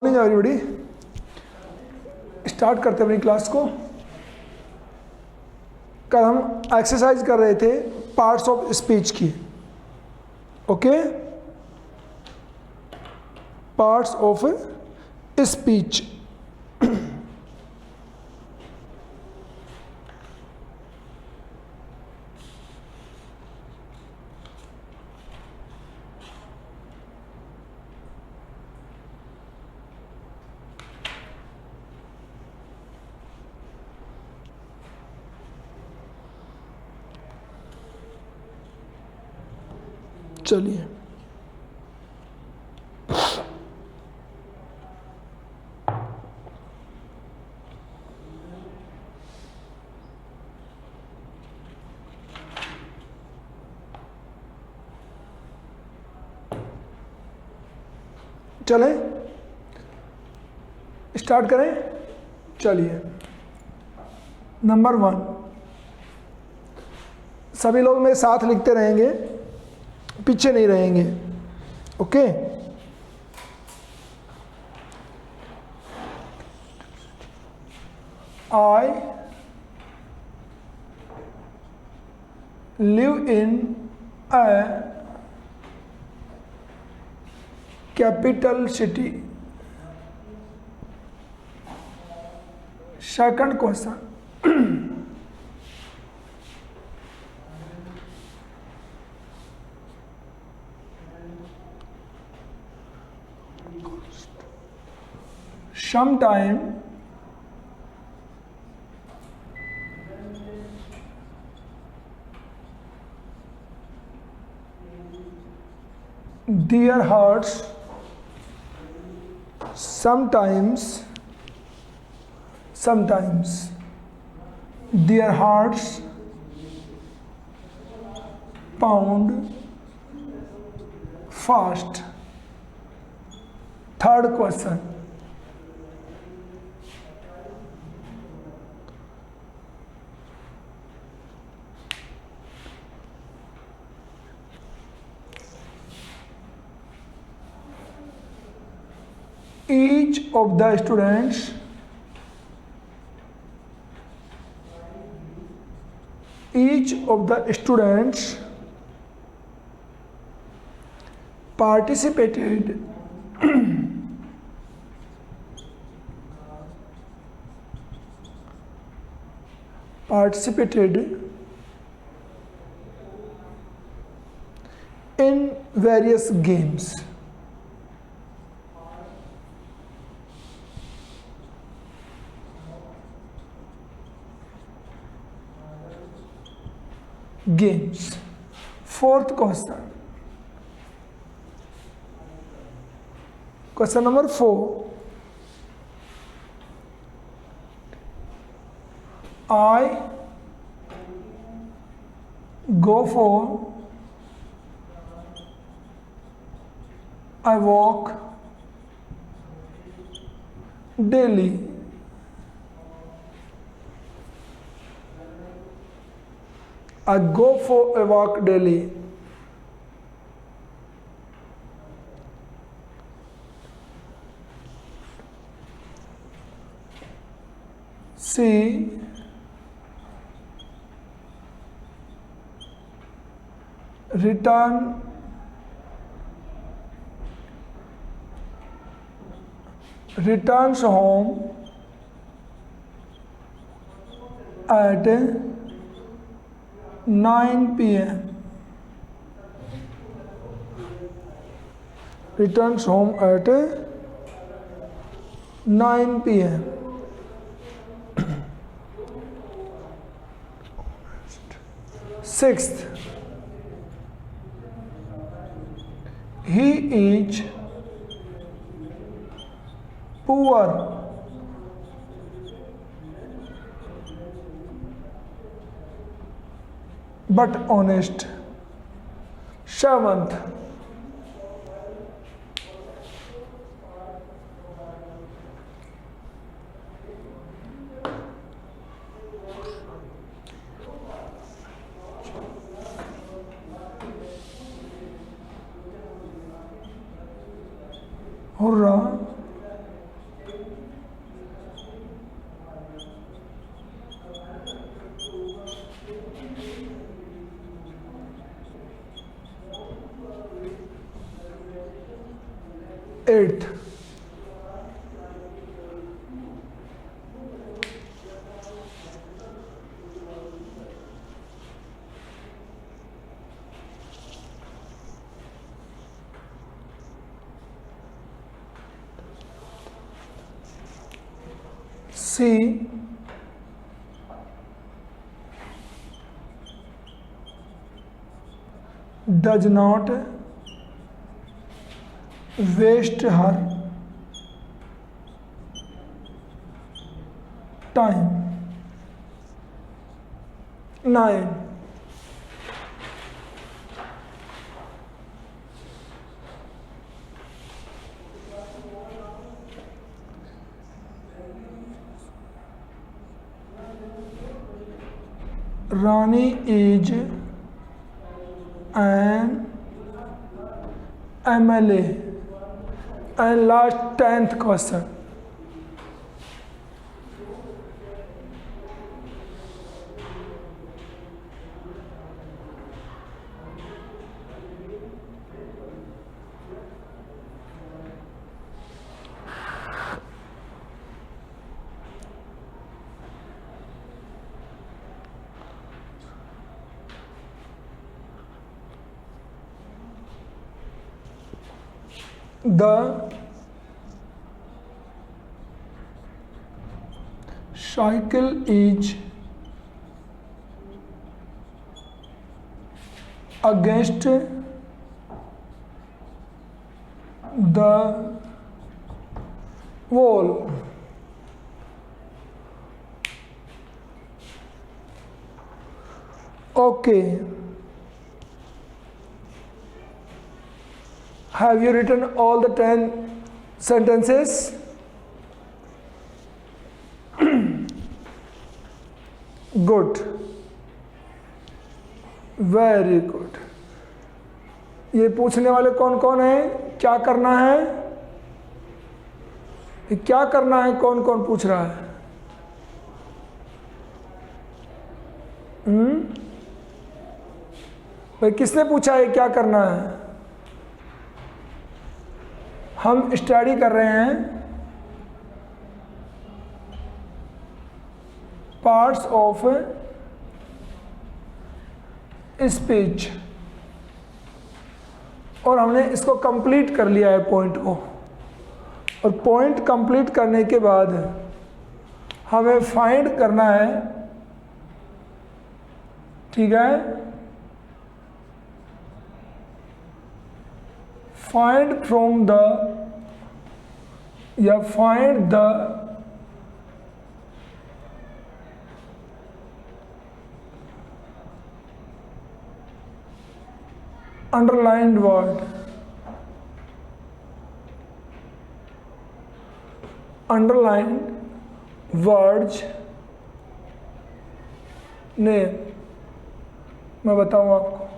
Everybody, start करते हैं अपनी क्लास को। कल हम एक्सरसाइज कर रहे थे पार्ट्स ऑफ स्पीच की। Okay, parts of speech. चलिए, चलें स्टार्ट करें। चलिए, नंबर 1, सभी लोग मेरे साथ लिखते रहेंगे, पीछे नहीं रहेंगे। Okay, I live in a capital city. Second question, sometime their hearts sometimes their hearts pound fast. Third question, each of the students participated in various games. Fourth question, question number 4, I go for a walk daily. I go for a walk daily. C, returns home at 9 p.m. Returns home at 9 p.m. Sixth, he is poor but honest. Seventh, Hurrah, she does not waste her time. 9. Rani is an MLA. And last 10th question. The cycle is against the wall. Okay. Have you written all the 10 sentences? Good. Very good. ये पूछने वाले कौन कौन हैं? क्या करना है? ये क्या करना है? कौन कौन पूछ रहा है? भाई किसने पूछा है क्या करना है? हम स्टडी कर रहे हैं पार्ट्स ऑफ स्पीच और हमने इसको कंप्लीट कर लिया है पॉइंट को। और पॉइंट कंप्लीट करने के बाद हमें फाइंड करना है, ठीक है, फाइंड फ्रॉम द या find the underlined word, underlined words ने मैं बताऊं आपको,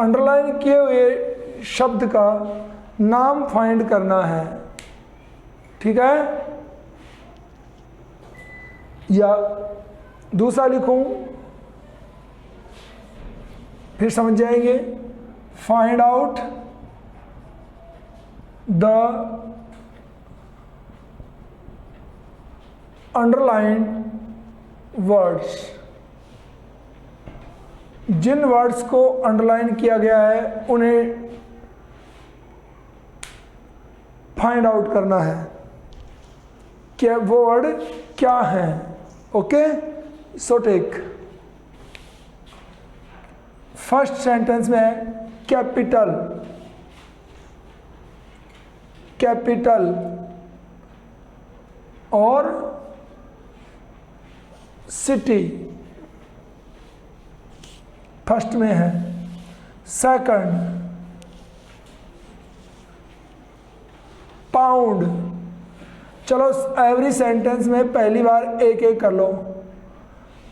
अंडरलाइन किए हुए शब्द का नाम फाइंड करना है, ठीक है। या दूसरा लिखूं, फिर समझ जाएंगे। Find out the underlined words, जिन वर्ड्स को अंडरलाइन किया गया है उन्हें फाइंड आउट करना है क्या वो वर्ड क्या है। Okay, so take first sentence में है कैपिटल, कैपिटल और सिटी फर्स्ट में है। Second pound. चलो एवरी सेंटेंस में पहली बार एक एक कर लो,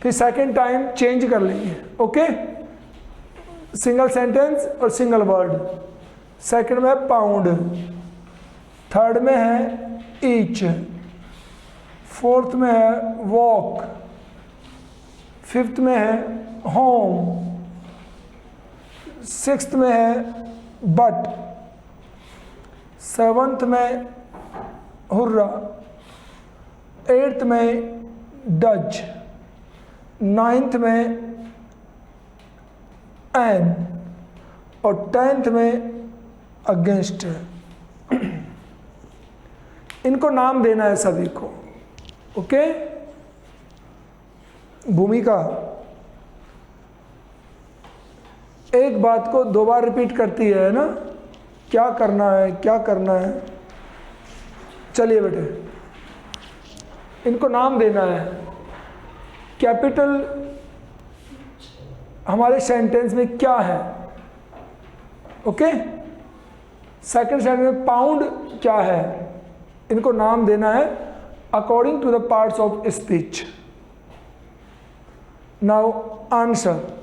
फिर सेकंड टाइम चेंज कर लेंगे। ओके, सिंगल सेंटेंस और सिंगल वर्ड। सेकंड में है पाउंड, थर्ड में है ईच, फोर्थ में है वॉक, फिफ्थ में है होम, सिक्स्थ में है बट, सेवंथ में हुर्रा, एट्थ में डज, नाइन्थ में एन और टेंथ में अगेंस्ट। इनको नाम देना है सभी को, ओके, भूमिका एक बात को दो बार रिपीट करती है ना, क्या करना है क्या करना है। चलिए बेटे, इनको नाम देना है। कैपिटल हमारे सेंटेंस में क्या है, ओके। सेकंड सेंटेंस में पाउंड क्या है, इनको नाम देना है according to the parts of speech. Now answer.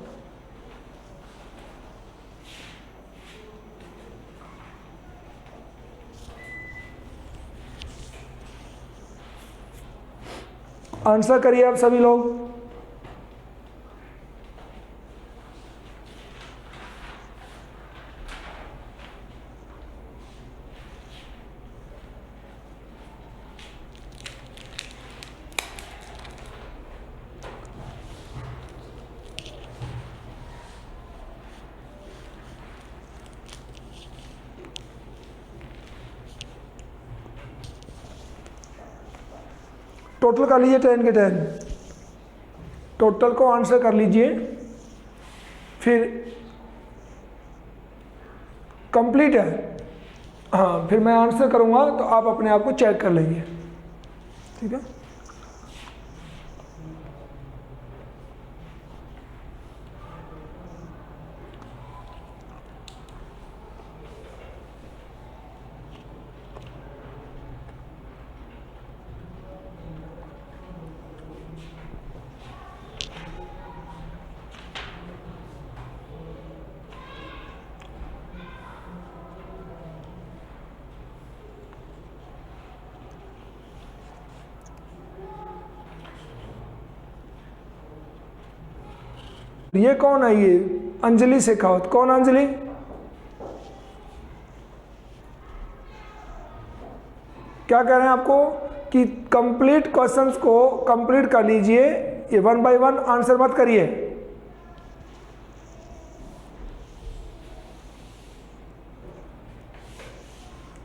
Answer करिए आप सभी लोग। टोटल कर लीजिए 10 के 10, टोटल को आंसर कर लीजिए, फिर कंप्लीट है। हाँ, फिर मैं आंसर करूँगा तो आप अपने आप को चेक कर लेंगे, ठीक है। ये कौन है, ये अंजलि शेखावत। कौन अंजलि? क्या कह रहे हैं आपको कि कंप्लीट क्वेश्चंस को कंप्लीट कर लीजिए, ये 1 बाय 1 आंसर मत करिए।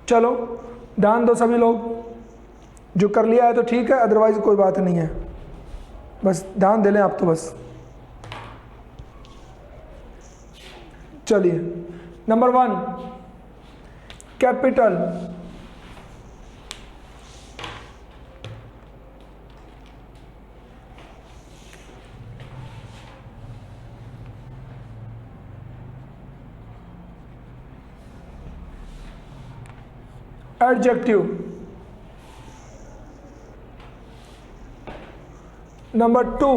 चलो ध्यान दो सभी लोग, जो कर लिया है तो ठीक है, अदरवाइज कोई बात नहीं है, बस ध्यान दे लें आप तो बस। चलिए नंबर 1 कैपिटल। एडजेक्टिव। नंबर 2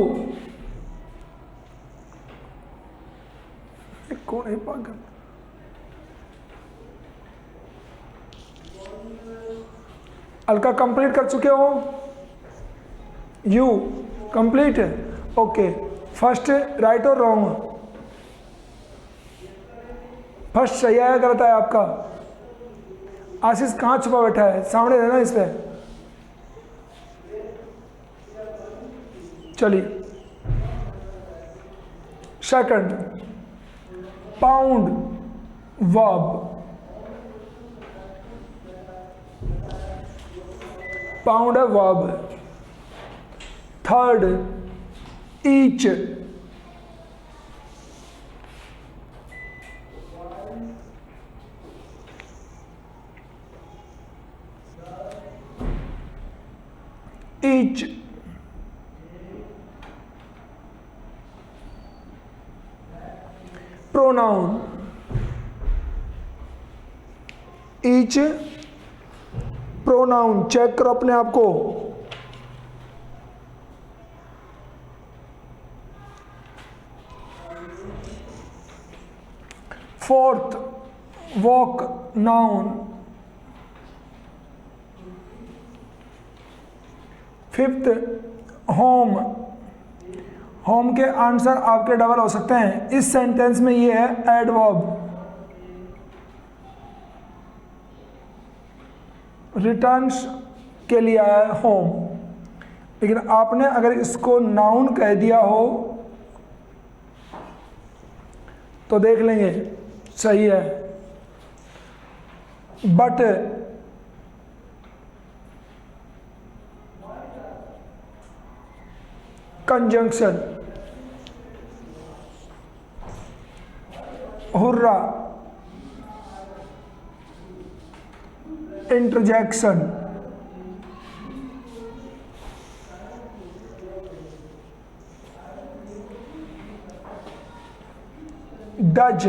कौन है पागल? अलका कंप्लीट कर चुके हो? यू कंप्लीट है, ओके। फर्स्ट राइट और रॉन्ग? फर्स्ट सही है, गलत है आपका? आशीष कहाँ छुपा बैठा है, सामने रहना इस पे। चलिए सेकंड पाउंड वर्ब, पाउंड है verb. Third each, each. Pronoun, each pronoun. Check करो अपने आप को। Fourth walk noun. Fifth home, home के आंसर आपके डबल हो सकते हैं। इस सेंटेंस में ये है एडवर्ब। रिटर्न्स के लिए आया है होम, लेकिन आपने अगर इसको नाउन कह दिया हो तो देख लेंगे सही है। But conjunction, hurrah interjection, does,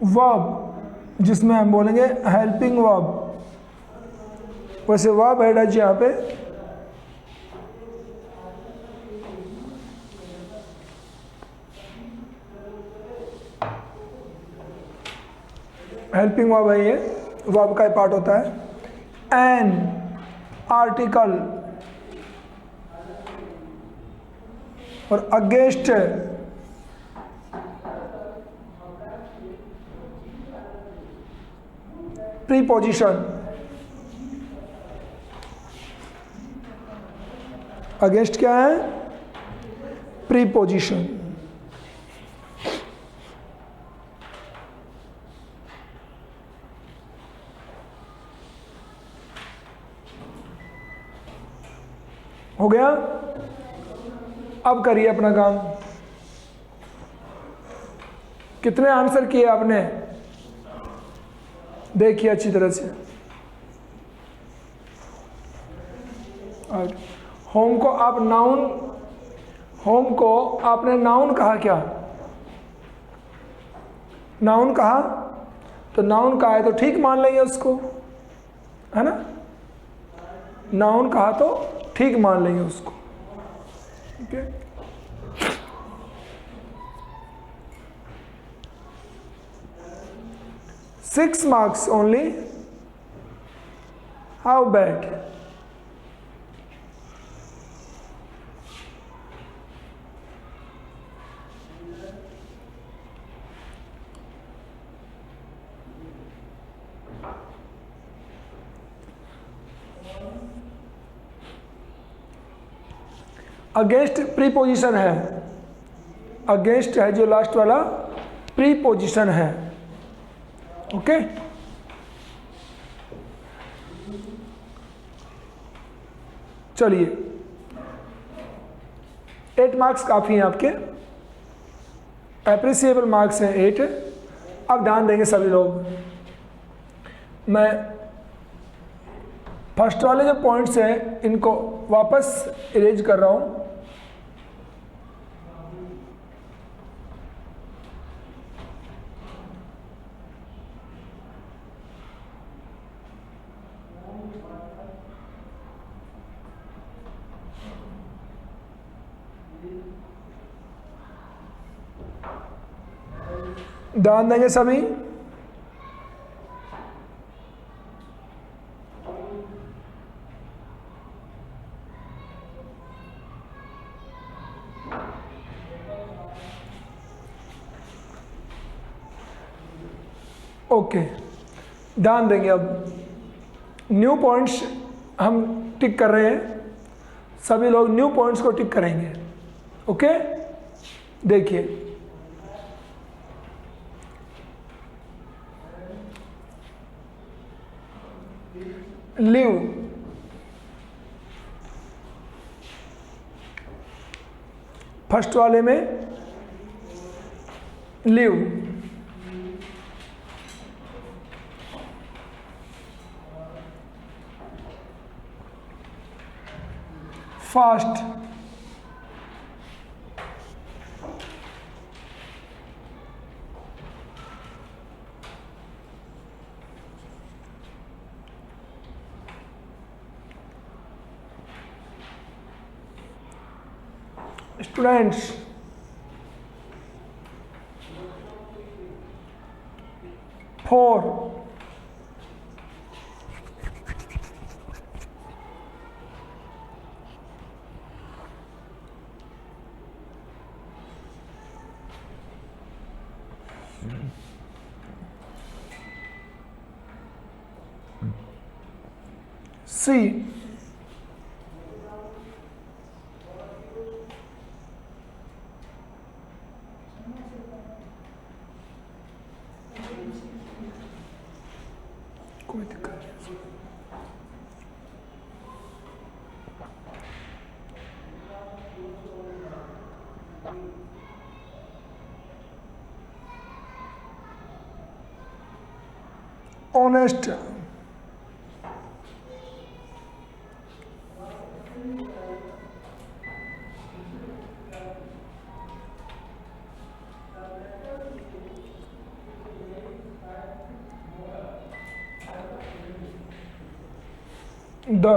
verb जिसमें हम बोलेंगे हेल्पिंग वर्ब, वैसे वर्ब है डज यहाँ पे, हेल्पिंग वर्ब है, ये वर्ब का पार्ट होता है। एन आर्टिकल और अगेंस्ट प्रीपोजिशन, अगेंस्ट क्या है? प्रीपोजिशन। हो गया? अब करिए अपना काम। कितने आंसर किए आपने? देखिए अच्छी तरह से। और होम को आप नाउन, होम को आपने नाउन कहा क्या? नाउन कहा तो नाउन कहा है तो ठीक मान लेंगे उसको, है ना? नाउन कहा तो ठीक मान लेंगे उसको। ठीक है? 6 marks only? How bad? Against preposition है, अगेंस्ट है जो लास्ट वाला प्रीपोजिशन है। ओके? चलिए 8 मार्क्स काफ़ी हैं आपके, एप्रिसिएबल मार्क्स हैं 8। अब ध्यान देंगे सभी लोग। मैं फर्स्ट वाले जो पॉइंट्स हैं इनको वापस इरेज कर रहा हूं। ध्यान देंगे सभी। ओके, ध्यान देंगे। अब न्यू पॉइंट्स हम टिक कर रहे हैं, सभी लोग न्यू पॉइंट्स को टिक करेंगे। ओके? देखिए लिव, फर्स्ट वाले में लिव, फास्ट, स्टूडेंट्स, फोर, सी, कोई दिक्कत नहीं। ऑनेस्ट, द,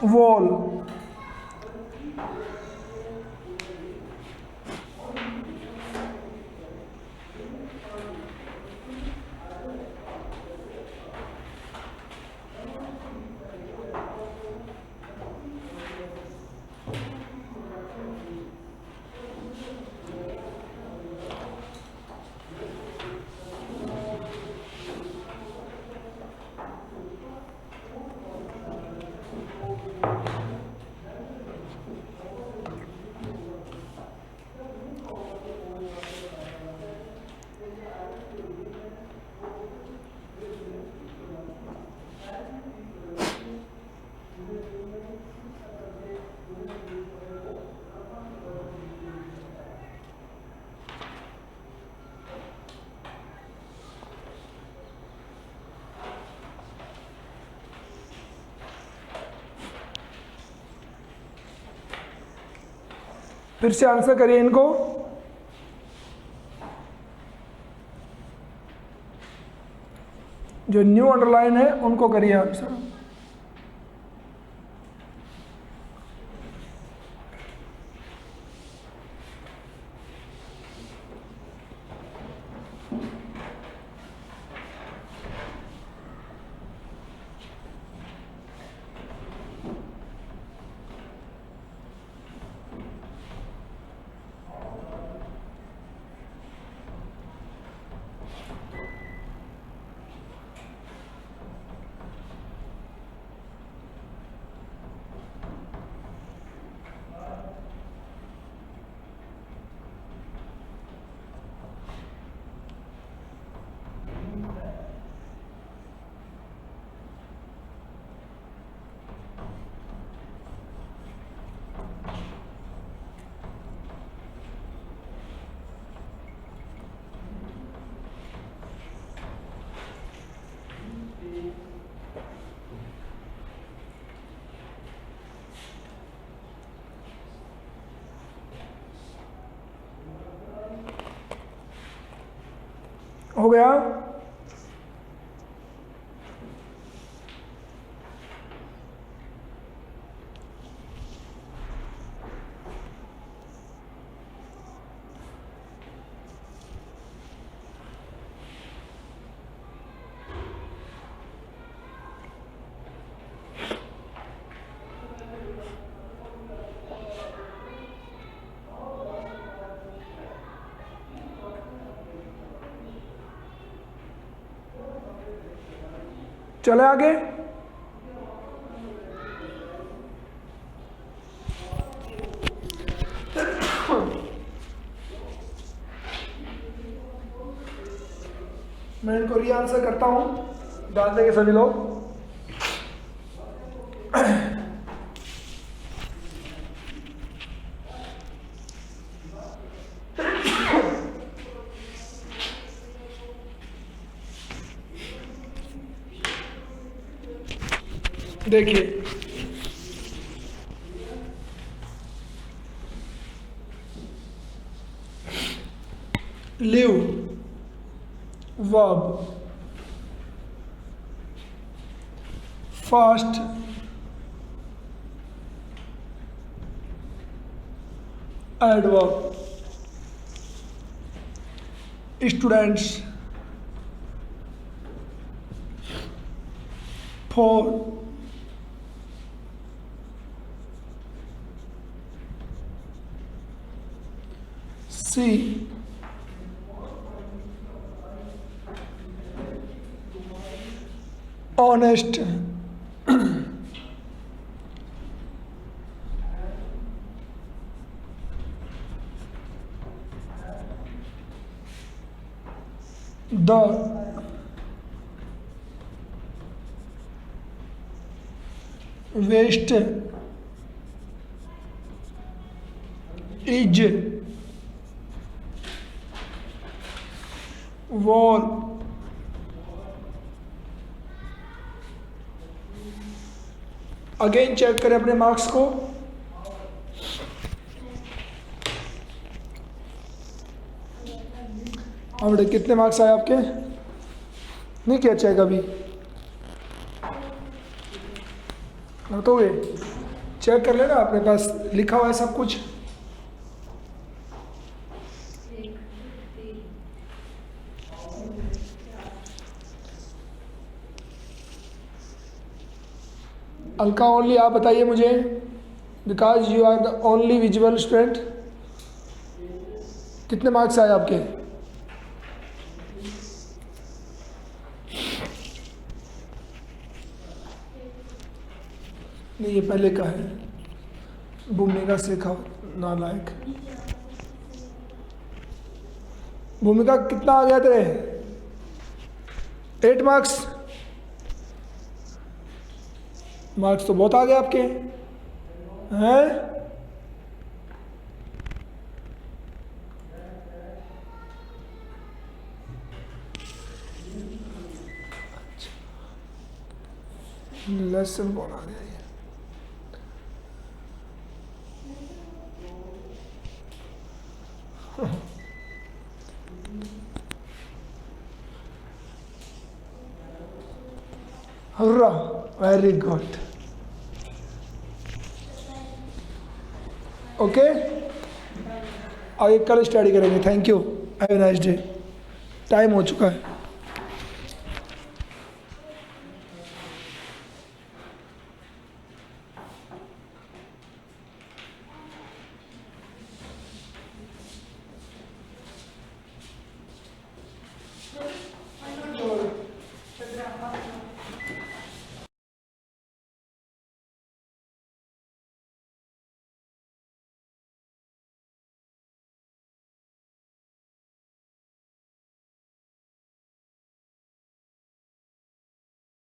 वॉल, फिर से आंसर करिए इनको। जो न्यू अंडरलाइन है उनको करिए आंसर। हो गया? चले आगे। मैं इनको री आंसर करता हूं, डाल देंगे सभी लोग। देखिए live verb, fast adverb, students, for, she honest, the waste is war again check करें अपने मार्क्स को। हाँ बेटे, कितने मार्क्स आए आपके? नहीं किया चेक अभी? बताओगे? चेक कर लेना, अपने पास लिखा हुआ है सब कुछ। अलका ओनली आप बताइए मुझे, because you are the only visual student. कितने मार्क्स आए आपके? नहीं, ये पहले का है, भूमिका सिखाओ नालायक। भूमिका कितना आ गया तेरे? 8 मार्क्स। मार्क्स तो बहुत आ गए आपके हैं। लेसन कौन आ गया ये? Hurrah, very good. ओके, आगे कल स्टडी करेंगे। Thank you, have a nice day. Time हो चुका है।